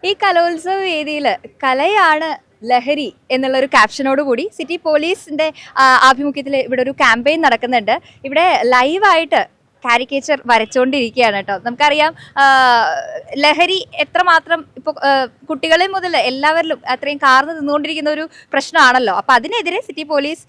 ഈ കലോത്സവ വേദിയിൽ കലയാണ് ലഹരി എന്നുള്ളൊരു ക്യാപ്ഷനോട് കൂടി സിറ്റി പോലീസിന്റെ ആഭിമുഖ്യത്തിൽ ഇവിടെ ഒരു ക്യാമ്പയിൻ നടക്കുന്നുണ്ട്. ഇവിടെ ലൈവായിട്ട് കാരിക്കേച്ചർ വരച്ചുകൊണ്ടിരിക്കുകയാണ് കേട്ടോ. നമുക്കറിയാം ലഹരി എത്രമാത്രം ഇപ്പോൾ കുട്ടികളിൽ മുതൽ എല്ലാവരിലും അത്രയും കാർന്ന് നിന്നുകൊണ്ടിരിക്കുന്ന ഒരു പ്രശ്നമാണല്ലോ. അപ്പോൾ അതിനെതിരെ സിറ്റി പോലീസ്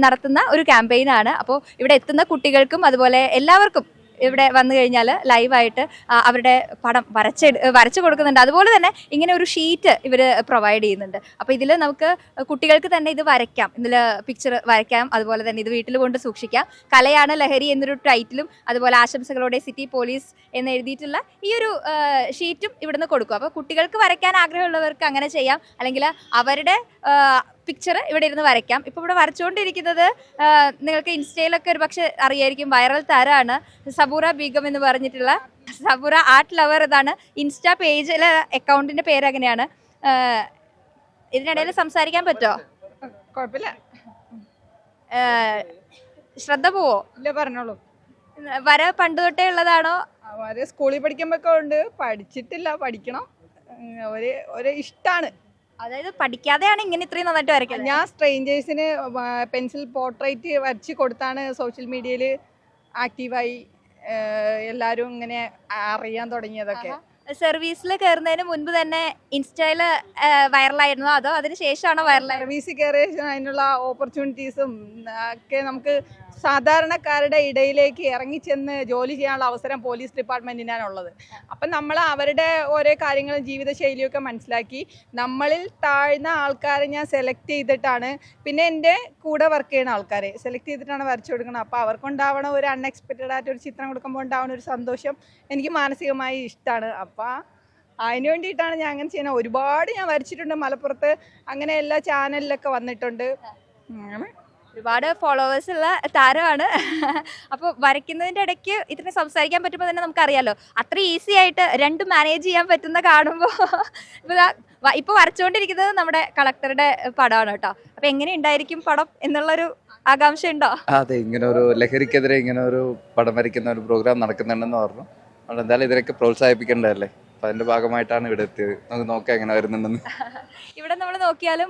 നടത്തുന്ന ഒരു ക്യാമ്പയിനാണ്. അപ്പോൾ ഇവിടെ എത്തുന്ന കുട്ടികൾക്കും അതുപോലെ എല്ലാവർക്കും ഇവിടെ വന്നു കഴിഞ്ഞാൽ ലൈവായിട്ട് അവരുടെ പടം വരച്ചു കൊടുക്കുന്നുണ്ട്. അതുപോലെ തന്നെ ഇങ്ങനെ ഒരു ഷീറ്റ് ഇവർ പ്രൊവൈഡ് ചെയ്യുന്നുണ്ട്. അപ്പോൾ ഇതിൽ നമുക്ക് കുട്ടികൾക്ക് തന്നെ ഇത് വരയ്ക്കാം, ഇതിൽ പിക്ചർ വരയ്ക്കാം, അതുപോലെ തന്നെ ഇത് വീട്ടിൽ കൊണ്ട് സൂക്ഷിക്കാം. കലയാണ് ലഹരി എന്നൊരു ടൈറ്റിലും അതുപോലെ ആശംസകളോടെ സിറ്റി പോലീസ് എന്ന് എഴുതിയിട്ടുള്ള ഈ ഒരു ഷീറ്റും ഇവിടുന്ന് കൊടുക്കും. അപ്പോൾ കുട്ടികൾക്ക് വരയ്ക്കാൻ ആഗ്രഹമുള്ളവർക്ക് അങ്ങനെ ചെയ്യാം, അല്ലെങ്കിൽ അവരുടെ പിക്ചർ ഇവിടെ ഇരുന്ന് വരയ്ക്കാം. ഇപ്പോൾ ഇവിടെ വരച്ചുകൊണ്ടിരിക്കുന്നത് നിങ്ങൾക്ക് ഇൻസ്റ്റയിലൊക്കെ ഒരു പക്ഷെ അറിയായിരിക്കും, വൈറൽ താരമാണ് സബൂറ ബീഗം എന്ന് പറഞ്ഞിട്ടുള്ള സബൂറ ആർട്ട് ലവർ. ഇതാണ് ഇൻസ്റ്റാ പേജിലെ അക്കൗണ്ടിന്റെ പേര്. അങ്ങനെയാണ്. ഇതിനിടയിൽ സംസാരിക്കാൻ പറ്റുമോ? കുഴപ്പമില്ല. ശ്രദ്ധ പോവോ? ഇല്ല, പറഞ്ഞോളൂ. വര പണ്ട് തൊട്ടേ ഉള്ളതാണോ? വരെ സ്കൂളിൽ പഠിക്കുമ്പോഴൊക്കെ ഉണ്ട്, പഠിച്ചിട്ടില്ല, പഠിക്കണം. ഒരു ഇഷ്ടമാണ്. അതായത് പഠിക്കാതെയാണ് ഇങ്ങനെ ഇത്രയും നന്നായിട്ട് വരയ്ക്കുന്നത്. ഞാൻ സ്ട്രേഞ്ചേഴ്സിന് പെൻസിൽ പോർട്രേറ്റ് വരച്ച് കൊടുത്താണ് സോഷ്യൽ മീഡിയയിൽ ആക്റ്റീവായി എല്ലാവരും ഇങ്ങനെ അറിയാൻ തുടങ്ങിയതൊക്കെ. സർവീസിൽ കയറുന്നതിന് മുൻപ് തന്നെ ഇൻസ്റ്റയിൽ വൈറലായിരുന്നോ അതോ അതിന് ശേഷമാണോ വൈറലായത്? സർവീസിൽ കയറിയ അതിനുള്ള ഓപ്പർച്യൂണിറ്റീസും ഒക്കെ നമുക്ക് സാധാരണക്കാരുടെ ഇടയിലേക്ക് ഇറങ്ങിച്ചെന്ന് ജോലി ചെയ്യാനുള്ള അവസരം പോലീസ് ഡിപ്പാർട്ട്മെൻറ്റിനാണുള്ളത്. അപ്പം നമ്മൾ അവരുടെ ഓരോ കാര്യങ്ങളും ജീവിതശൈലിയൊക്കെ മനസ്സിലാക്കി നമ്മളിൽ താഴ്ന്ന ആൾക്കാരെ ഞാൻ സെലക്ട് ചെയ്തിട്ടാണ്, പിന്നെ എൻ്റെ കൂടെ വർക്ക് ചെയ്യുന്ന ആൾക്കാരെ സെലക്ട് ചെയ്തിട്ടാണ് വരച്ചു കൊടുക്കുന്നത്. അപ്പോൾ അവർക്കുണ്ടാവണ ഒരു അൺഎക്സ്പെക്റ്റഡ് ആയിട്ട് ഒരു ചിത്രം കൊടുക്കുമ്പോൾ ഉണ്ടാവുന്ന ഒരു സന്തോഷം എനിക്ക് മാനസികമായി ഇഷ്ടമാണ്. അപ്പോൾ അതിന് വേണ്ടിയിട്ടാണ് ഞാൻ അങ്ങനെ ചെയ്യുന്നത്. ഒരുപാട് ഞാൻ വരച്ചിട്ടുണ്ട്, മലപ്പുറത്ത് അങ്ങനെ എല്ലാ ചാനലിലൊക്കെ വന്നിട്ടുണ്ട്. അങ്ങനെ ഒരുപാട് ഫോളോവേഴ്സ് ഉള്ള താരമാണ്. അപ്പോൾ വരയ്ക്കുന്നതിൻ്റെ ഇടയ്ക്ക് ഇതിനെ സംസാരിക്കാൻ പറ്റുമ്പോൾ തന്നെ നമുക്കറിയാലോ അത്ര ഈസി ആയിട്ട് രണ്ടും മാനേജ് ചെയ്യാൻ പറ്റുന്ന കാണുമ്പോൾ. ഇപ്പോൾ വരച്ചുകൊണ്ടിരിക്കുന്നത് നമ്മുടെ കളക്ടറുടെ പടമാണ് കേട്ടോ. അപ്പോൾ എങ്ങനെ ഉണ്ടായിരിക്കും പടം എന്നുള്ളൊരു ആകാംക്ഷ ഉണ്ടോ? അതെ, ഇങ്ങനെ ഒരു ലഹരിക്കെതിരെ ഇങ്ങനെ ഒരു പടം വരയ്ക്കുന്ന ഒരു പ്രോഗ്രാം നടക്കുന്നുണ്ടെന്ന് പറഞ്ഞു. അതുകൊണ്ട് എന്തായാലും ഇതിനൊക്കെ പ്രോത്സാഹിപ്പിക്കേണ്ടതല്ലേ. അപ്പം അതിൻ്റെ ഭാഗമായിട്ടാണ് ഇവിടെ എത്തിയത്. നമുക്ക് നോക്കാം എങ്ങനെ വരുന്നുണ്ടെന്ന്. ഇവിടെ നമ്മൾ നോക്കിയാലും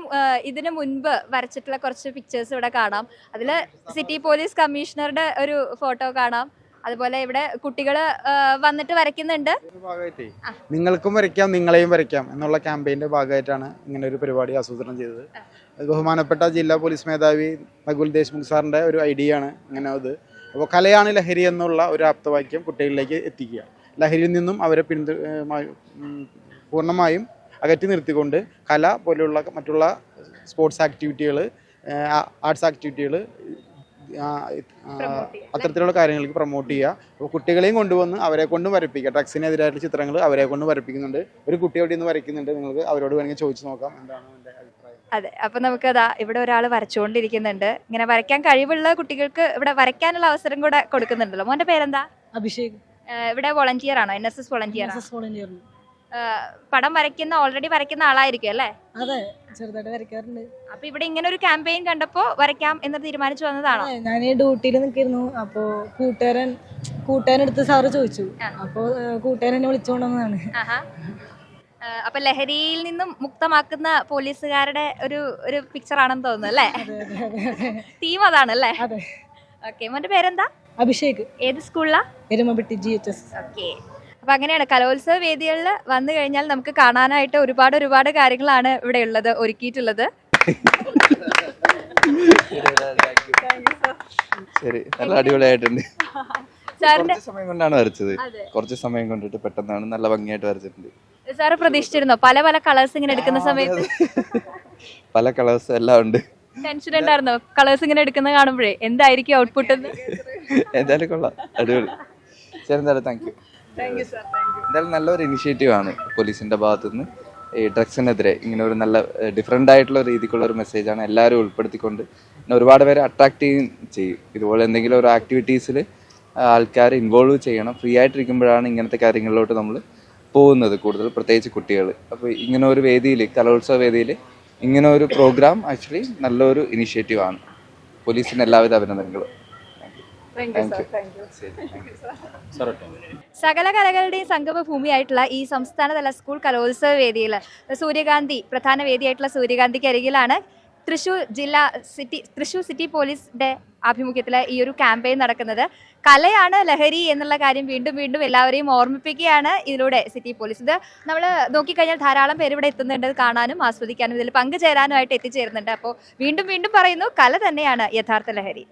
ഇതിന് മുൻപ് വരച്ചിട്ടുള്ള കുറച്ച് പിക്ചേഴ്സ് ഇവിടെ കാണാം. അതിൽ സിറ്റി പോലീസ് കമ്മീഷണറുടെ ഒരു ഫോട്ടോ കാണാം. അതുപോലെ ഇവിടെ കുട്ടികൾ വന്നിട്ട് വരയ്ക്കുന്നുണ്ട്. നിങ്ങൾക്കും വരയ്ക്കാം, നിങ്ങളെയും വരയ്ക്കാം എന്നുള്ള ക്യാമ്പയിൻ്റെ ഭാഗമായിട്ടാണ് ഇങ്ങനെ ഒരു പരിപാടി ആസൂത്രണം ചെയ്തത്. ബഹുമാനപ്പെട്ട ജില്ലാ പോലീസ് മേധാവി നകുൽ ദേശ്മുഖ് സാറിൻ്റെ ഒരു ഐഡിയ ആണ് ഇങ്ങനെ അത്. അപ്പോൾ കലയാണ് ലഹരി എന്നുള്ള ഒരു ആപ്തവാക്യം കുട്ടികളിലേക്ക് എത്തിക്കുക, ലഹരിയിൽ നിന്നും അവരെ പൂർണ്ണമായും അകറ്റി നിർത്തിക്കൊണ്ട് കല പോലെയുള്ള മറ്റുള്ള സ്പോർട്സ് ആക്ടിവിറ്റികൾ, ആർട്സ് ആക്ടിവിറ്റികൾ, അത്തരത്തിലുള്ള കാര്യങ്ങൾക്ക് പ്രൊമോട്ട് ചെയ്യുക. അപ്പോൾ കുട്ടികളെയും കൊണ്ടുവന്ന് അവരെ കൊണ്ടും വരപ്പിക്കുക. ഡ്രഗ്സിനെതിരായിട്ടുള്ള ചിത്രങ്ങൾ അവരെ കൊണ്ട് വരപ്പിക്കുന്നുണ്ട്. ഒരു കുട്ടി അവിടെ നിന്ന് വരയ്ക്കുന്നുണ്ട്. നിങ്ങൾക്ക് അവരോട് വേണമെങ്കിൽ ചോദിച്ചു നോക്കാം എന്താണ് എൻ്റെ അഭിപ്രായം. അതെ, അപ്പം നമുക്കതാ ഇവിടെ ഒരാൾ വരച്ചുകൊണ്ടിരിക്കുന്നുണ്ട്. ഇങ്ങനെ വരയ്ക്കാൻ കഴിവുള്ള കുട്ടികൾക്ക് ഇവിടെ വരയ്ക്കാനുള്ള അവസരം കൂടെ കൊടുക്കുന്നുണ്ടല്ലോ. മോൻ്റെ പേരെന്താ? അഭിഷേക്. ഇവിടെ വോളണ്ടിയർ ആണോ? NSS volunteer? പടം ഓൾറെഡി വരയ്ക്കുന്ന ആളായിരിക്കും അല്ലേ? അതെ, ചെറുതായിട്ട് വരയ്ക്കാറുണ്ട്. അപ്പൊ ഇവിടെ ഇങ്ങനെ ഒരു ക്യാമ്പയിൻ കണ്ടപ്പോ വരയ്ക്കാം എന്ന് തീരുമാനിച്ചു വന്നതാണോ? ഞാൻ ഡ്യൂട്ടിയിൽ നിൽക്കിയിരുന്നു. അപ്പോ കൂട്ടുകാരടുത്ത് സാറ് ചോദിച്ചു. അപ്പോ കൂട്ടുകാരൻ എന്നെ വിളിച്ചുകൊണ്ടുവന്നതാണ്. അപ്പൊ ലഹരിയിൽ നിന്നും മുക്തമാക്കുന്ന പോലീസുകാരുടെ ഒരു പിക്ചർ ആണെന്ന് തോന്നുന്നു അല്ലേ? തീം അതാണല്ലേ? ഓക്കെ, മോന്റെ പേരെന്താ? അഭിഷേക്. ഏത് സ്കൂളിലാ? എരുമപ്പെട്ടി GHS. ഓക്കെ. അപ്പൊ അങ്ങനെയാണ് കലോത്സവ വേദികളിൽ വന്നു കഴിഞ്ഞാൽ നമുക്ക് കാണാനായിട്ട് ഒരുപാട് കാര്യങ്ങളാണ് ഇവിടെ ഉള്ളത്, ഒരുക്കിയിട്ടുള്ളത്. ശരി, നല്ല അടിപൊളിയായിട്ടുണ്ട്. സാറിന്റെ സമയം കൊണ്ടാണ് വരച്ചത്. കുറച്ച് സമയം കൊണ്ടിട്ട് പെട്ടെന്നാണ് നല്ല ഭംഗിയായിട്ട് വരച്ചിട്ടുണ്ട്. സാറ് പ്രതീക്ഷിച്ചിരുന്നോ പല കളേഴ്സ് ഇങ്ങനെ എടുക്കുന്ന സമയത്ത്? പല കളേഴ്സ് എല്ലാം ഉണ്ട്. ടെൻഷൻ ഉണ്ടായിരുന്നോ കളേഴ്സ് ഇങ്ങനെ എടുക്കുന്ന കാണുമ്പോഴേ? എന്തായിരിക്കും ഔട്ട്പുട്ട്? എന്തായാലും കൊള്ളാം, അടിപൊളി. ശരി, എന്തായാലും താങ്ക് യു. എന്തായാലും നല്ലൊരു ഇനിഷ്യേറ്റീവ് ആണ് പോലീസിന്റെ ഭാഗത്തുനിന്ന്. ഈ ഡ്രഗ്സിനെതിരെ ഇങ്ങനെ ഒരു നല്ല ഡിഫറെൻ്റ് ആയിട്ടുള്ള രീതിക്കുള്ള ഒരു മെസ്സേജാണ് എല്ലാവരും ഉൾപ്പെടുത്തിക്കൊണ്ട് ഒരുപാട് പേരെ അട്രാക്ട് ചെയ്യും. ഇതുപോലെ എന്തെങ്കിലും ഒരു ആക്ടിവിറ്റീസിൽ ആൾക്കാർ ഇൻവോൾവ് ചെയ്യണം. ഫ്രീ ആയിട്ടിരിക്കുമ്പോഴാണ് ഇങ്ങനത്തെ കാര്യങ്ങളിലോട്ട് നമ്മൾ പോകുന്നത്, കൂടുതൽ പ്രത്യേകിച്ച് കുട്ടികൾ. അപ്പോൾ ഇങ്ങനെ ഒരു വേദിയിൽ, കലോത്സവ വേദിയിൽ ഇങ്ങനെ ഒരു പ്രോഗ്രാം ആക്ച്വലി നല്ലൊരു ഇനിഷ്യേറ്റീവാണ്. പോലീസിന് എല്ലാവിധ അഭിനന്ദനങ്ങളും. സകല കലകളുടെയും സംഗമ ഭൂമിയായിട്ടുള്ള ഈ സംസ്ഥാനതല സ്കൂൾ കലോത്സവ വേദിയിൽ സൂര്യകാന്തി പ്രധാന വേദിയായിട്ടുള്ള സൂര്യകാന്തിക്ക് അരികിലാണ് തൃശ്ശൂർ സിറ്റി പോലീസിന്റെ ആഭിമുഖ്യത്തിൽ ഈ ഒരു ക്യാമ്പയിൻ നടക്കുന്നത്. കലയാണ് ലഹരി എന്നുള്ള കാര്യം വീണ്ടും വീണ്ടും എല്ലാവരെയും ഓർമ്മിപ്പിക്കുകയാണ് ഇതിലൂടെ സിറ്റി പോലീസ്. ഇത് നമ്മൾ നോക്കിക്കഴിഞ്ഞാൽ ധാരാളം പേര് ഇവിടെ എത്തുന്നുണ്ട്, കാണാനും ആസ്വദിക്കാനും ഇതിൽ പങ്കുചേരാനുമായിട്ട് എത്തിച്ചേരുന്നുണ്ട്. അപ്പോൾ വീണ്ടും വീണ്ടും പറയുന്നു, കല തന്നെയാണ് യഥാർത്ഥ ലഹരി.